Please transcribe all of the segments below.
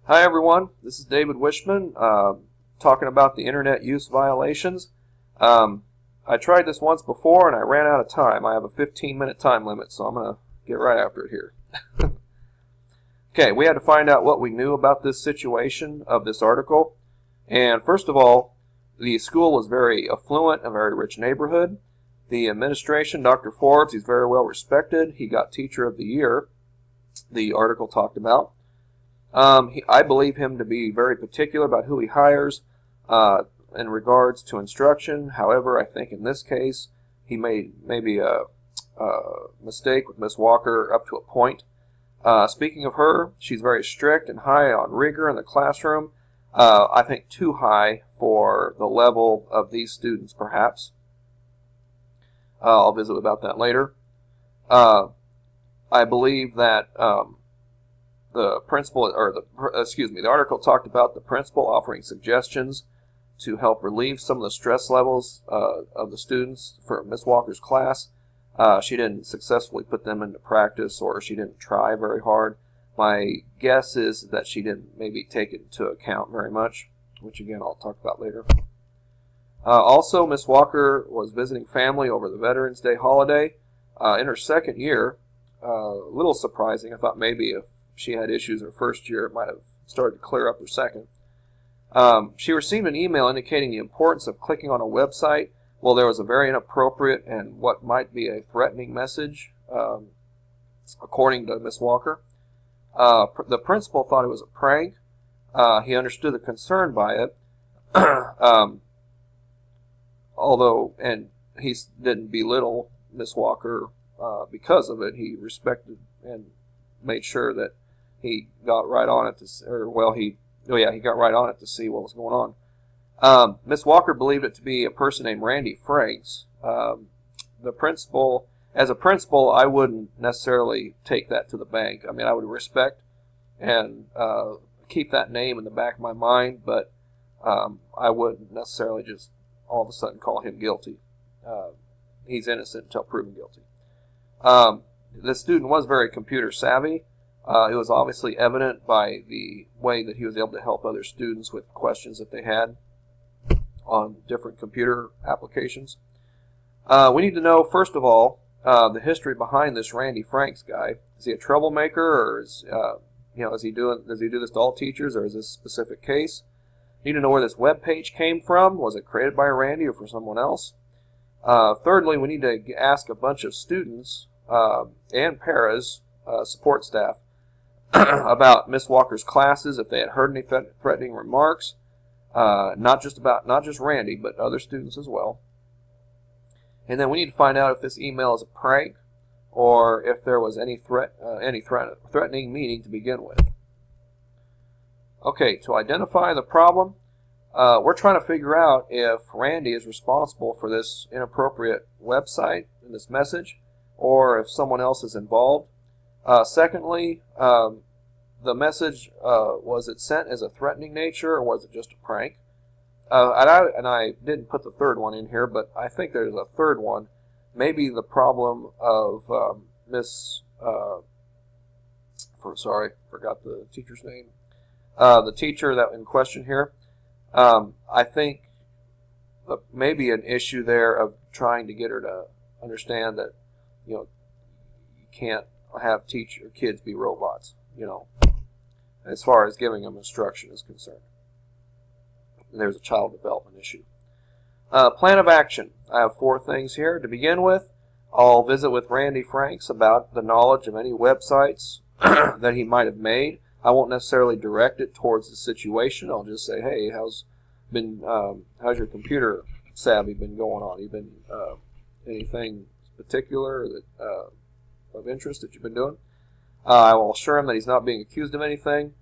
Hi everyone, this is David Wishman talking about the internet use violations. I tried this once before and I ran out of time. I have a 15-minute time limit, so I'm going to get right after it here. Okay, we had to find out what we knew about this situation of this article. And first of all, the school was very affluent, a very rich neighborhood. The administration, Dr. Forbes, he's very well respected. He got Teacher of the Year, the article talked about. I believe him to be very particular about who he hires in regards to instruction. However, I think in this case he made maybe a mistake with Miss Walker up to a point. Speaking of her, she's very strict and high on rigor in the classroom. I think too high for the level of these students, perhaps. I'll visit about that later. I believe that the principal, or the article talked about the principal offering suggestions to help relieve some of the stress levels of the students for Miss Walker's class. She didn't successfully put them into practice, or she didn't try very hard. My guess is that she didn't maybe take it into account very much, which again I'll talk about later. Also, Miss Walker was visiting family over the Veterans Day holiday in her second year. A little surprising. I thought maybe if she had issues her first year, it might have started to clear up her second. She received an email indicating the importance of clicking on a website. Well, there was a very inappropriate and what might be a threatening message, according to Miss Walker. The principal thought it was a prank. He understood the concern by it, and he didn't belittle Miss Walker because of it. He respected and made sure that he got right on it he got right on it to see what was going on. Miss Walker believed it to be a person named Randy Franks. The principal, as a principal, I wouldn't necessarily take that to the bank. I mean, I would respect and keep that name in the back of my mind, but I wouldn't necessarily just all of a sudden call him guilty. He's innocent until proven guilty. The student was very computer savvy. It was obviously evident by the way that he was able to help other students with questions that they had on different computer applications. We need to know, first of all, the history behind this Randy Franks guy. Is he a troublemaker, or does he do this to all teachers, or is this a specific case? We need to know where this web page came from. Was it created by Randy or for someone else? Thirdly, we need to ask a bunch of students and paras, support staff, about Miss Walker's classes, if they had heard any threatening remarks, not just Randy, but other students as well. And then we need to find out if this email is a prank or if there was any threatening meaning to begin with. Okay, to identify the problem, we're trying to figure out if Randy is responsible for this inappropriate website and this message, or if someone else is involved. Secondly, the message, was it sent as a threatening nature, or was it just a prank? And I didn't put the third one in here, but I think there's a third one. Maybe the problem of forgot the teacher's name. The teacher that in question here. I think maybe an issue there of trying to get her to understand that, you can't have kids be robots, as far as giving them instruction is concerned. There's a child development issue. Plan of action. I have 4 things here. To begin with, I'll visit with Randy Franks about the knowledge of any websites that he might have made. I won't necessarily direct it towards the situation. I'll just say, hey, how's your computer savvy been going on? You been anything particular that of interest that you've been doing? I will assure him that he's not being accused of anything.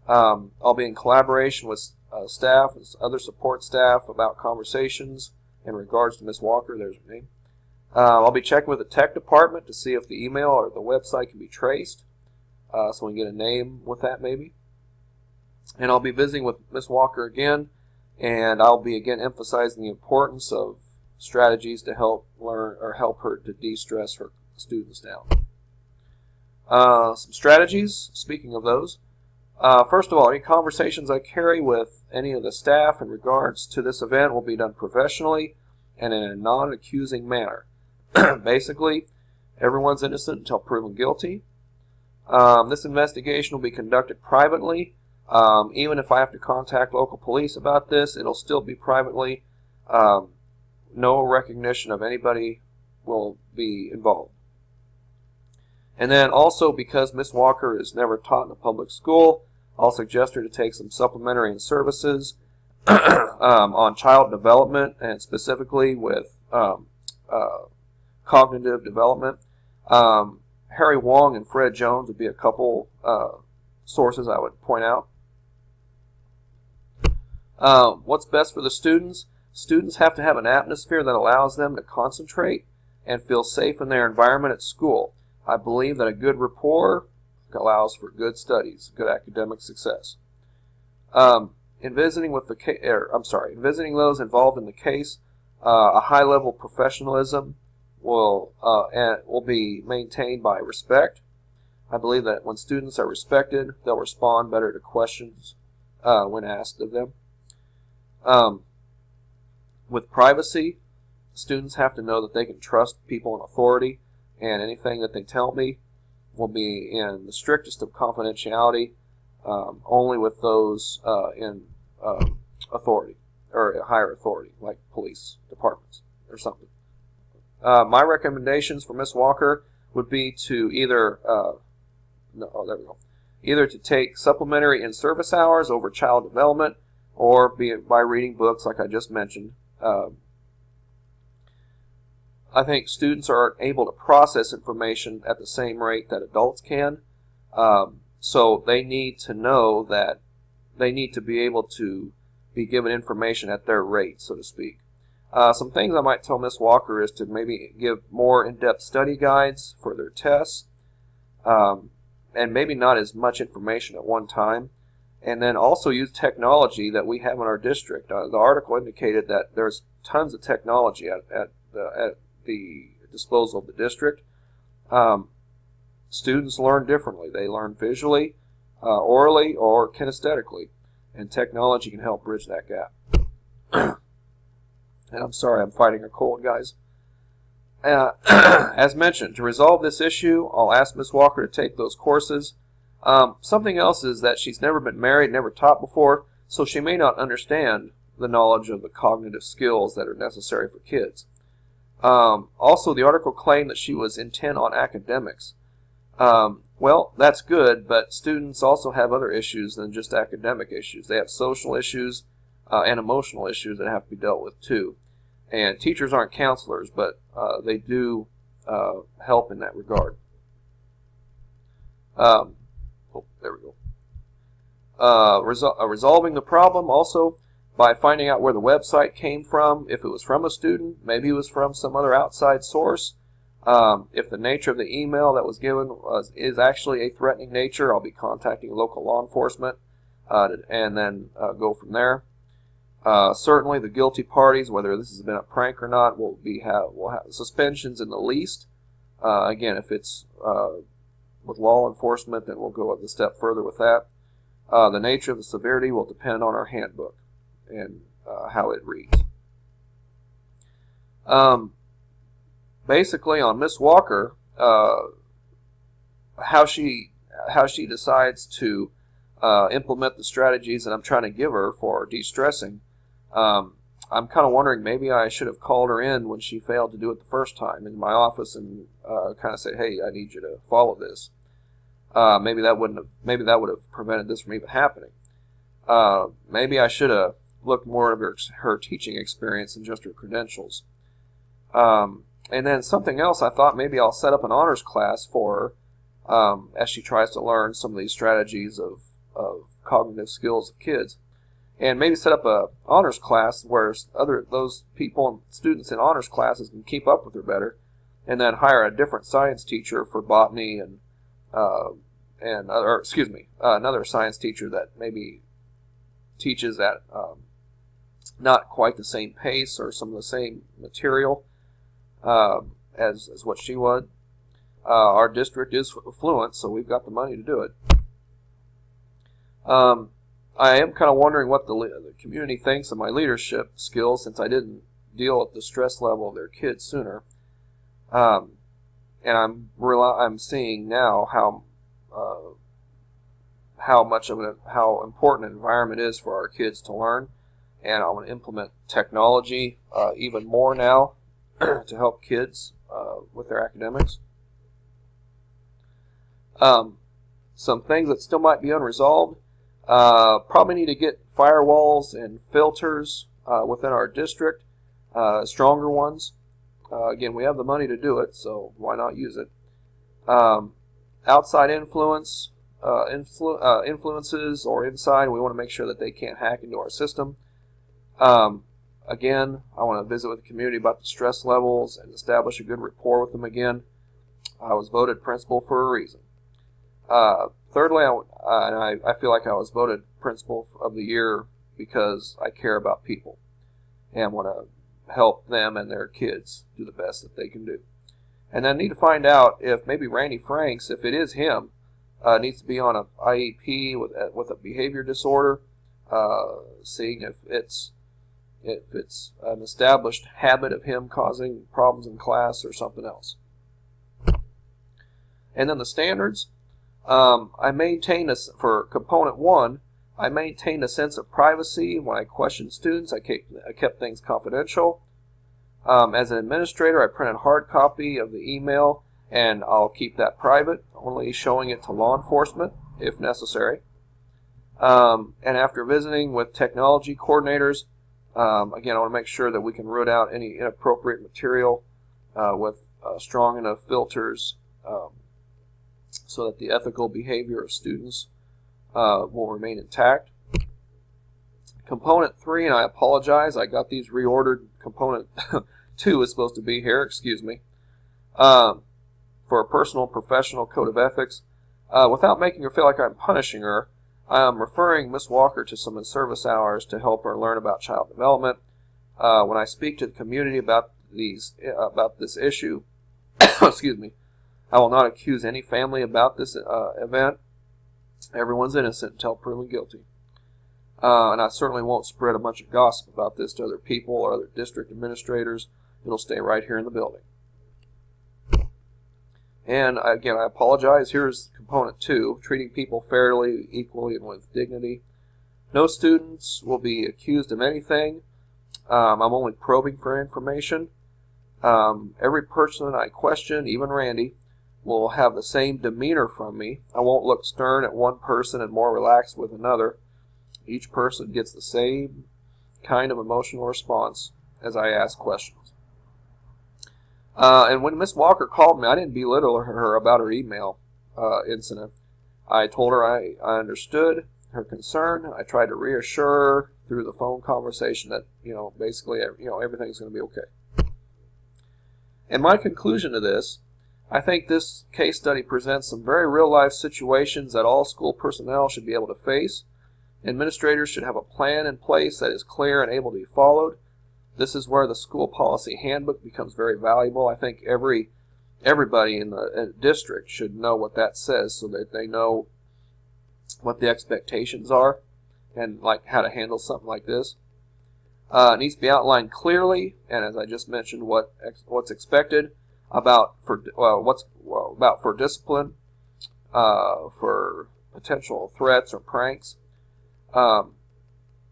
I'll be in collaboration with staff, other support staff, about conversations in regards to Miss Walker. There's her name. I'll be checking with the tech department to see if the email or the website can be traced, so we can get a name with that maybe. And I'll be visiting with Miss Walker again, and I'll be again emphasizing the importance of strategies to help her to de-stress her students down. Some strategies, speaking of those, First of all, any conversations I carry with any of the staff in regards to this event will be done professionally and in a non-accusing manner. Basically, everyone's innocent until proven guilty. This investigation will be conducted privately. Even if I have to contact local police about this, it'll still be privately. No recognition of anybody will be involved. And then also, because Miss Walker is never taught in a public school, I'll suggest her to take some supplementary services on child development, and specifically with cognitive development. Harry Wong and Fred Jones would be a couple sources I would point out. What's best for the students? Students have to have an atmosphere that allows them to concentrate and feel safe in their environment at school. I believe that a good rapport allows for good studies, good academic success. In visiting with in visiting those involved in the case, a high level of professionalism will be maintained by respect. I believe that when students are respected, they'll respond better to questions when asked of them. With privacy, students have to know that they can trust people in authority, and anything that they tell me will be in the strictest of confidentiality, only with those in authority, or higher authority, like police departments or something. My recommendations for Miss Walker would be to either to take supplementary in-service hours over child development, or by reading books like I just mentioned. I think students are able to process information at the same rate that adults can, so they need to know that they need to be able to be given information at their rate, so to speak. Some things I might tell Miss Walker is to maybe give more in-depth study guides for their tests, and maybe not as much information at one time. And then also use technology that we have in our district. The article indicated that there's tons of technology at the disposal of the district. Students learn differently. They learn visually, orally, or kinesthetically, and technology can help bridge that gap. And I'm sorry, I'm fighting a cold, guys. As mentioned, to resolve this issue, I'll ask Miss Walker to take those courses. Something else is that she's never been married, never taught before, so she may not understand the knowledge of the cognitive skills that are necessary for kids. Also, the article claimed that she was intent on academics. Well, that's good, but students also have other issues than just academic issues. They have social issues and emotional issues that have to be dealt with too. And teachers aren't counselors, but they do help in that regard. There we go. Resolving the problem also by finding out where the website came from. If it was from a student, maybe it was from some other outside source. If the nature of the email that was given is actually a threatening nature, I'll be contacting local law enforcement and then go from there. Certainly the guilty parties, whether this has been a prank or not, will have suspensions in the least. Again, if it's with law enforcement, then we'll go a step further with that. The nature of the severity will depend on our handbook and how it reads. Basically, on Miss Walker, how she decides to implement the strategies that I'm trying to give her for de-stressing. I'm kind of wondering, maybe I should have called her in when she failed to do it the first time in my office and kind of say, hey, I need you to follow this. Maybe that would have prevented this from even happening. Maybe I should have looked more at her teaching experience than just her credentials. And then something else, I thought maybe I'll set up an honors class for her as she tries to learn some of these strategies of cognitive skills of kids. And maybe set up a honors class where those people and students in honors classes can keep up with her better, and then hire a different science teacher for botany and another science teacher that maybe teaches at not quite the same pace or some of the same material as what she would. Our district is affluent, so we've got the money to do it. I am kind of wondering what the community thinks of my leadership skills, since I didn't deal with the stress level of their kids sooner. And I'm seeing now how important an environment is for our kids to learn, and I want to implement technology even more now to help kids with their academics. Some things that still might be unresolved. Probably need to get firewalls and filters within our district, stronger ones. Again, we have the money to do it, so why not use it? Outside influences or inside, we want to make sure that they can't hack into our system. Again, I want to visit with the community about the stress levels and establish a good rapport with them again. I was voted principal for a reason. Thirdly, I feel like I was voted principal of the year because I care about people and want to help them and their kids do the best that they can do. And then I need to find out if maybe Randy Franks, if it is him, needs to be on an IEP with a behavior disorder, seeing if it's an established habit of him causing problems in class or something else. And then the standards. I maintain for component 1, I maintained a sense of privacy when I questioned students. I kept things confidential. As an administrator, I print a hard copy of the email, and I'll keep that private, only showing it to law enforcement if necessary. And after visiting with technology coordinators, again, I want to make sure that we can root out any inappropriate material with strong enough filters so that the ethical behavior of students will remain intact. Component 3, and I apologize, I got these reordered. Component 2 is supposed to be here, excuse me. For a personal and professional code of ethics. Without making her feel like I'm punishing her, I am referring Ms. Walker to some in-service hours to help her learn about child development. When I speak to the community about this issue, excuse me, I will not accuse any family about this event. Everyone's innocent until proven guilty. And I certainly won't spread a bunch of gossip about this to other people or other district administrators. It'll stay right here in the building. And again, I apologize. Here's component 2, treating people fairly, equally, and with dignity. No students will be accused of anything. I'm only probing for information. Every person I question, even Randy, will have the same demeanor from me. I won't look stern at one person and more relaxed with another. Each person gets the same kind of emotional response as I ask questions. And when Miss Walker called me, I didn't belittle her about her email incident. I told her I understood her concern. I tried to reassure her through the phone conversation that, basically, everything's going to be okay. And my conclusion to this, I think this case study presents some very real-life situations that all school personnel should be able to face. Administrators should have a plan in place that is clear and able to be followed. This is where the school policy handbook becomes very valuable. I think everybody in the district should know what that says so that they know what the expectations are and like how to handle something like this. It needs to be outlined clearly, and as I just mentioned, what's expected for discipline, for potential threats or pranks.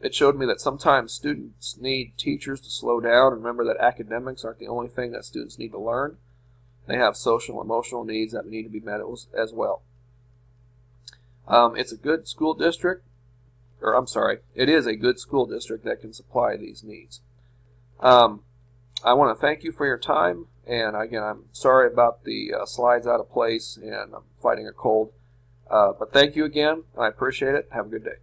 It showed me that sometimes students need teachers to slow down and remember that academics aren't the only thing that students need to learn. They have social and emotional needs that need to be met as well. It's a good school district, it is a good school district that can supply these needs. I want to thank you for your time, and again, I'm sorry about the slides out of place, and I'm fighting a cold. But thank you again. I appreciate it. Have a good day.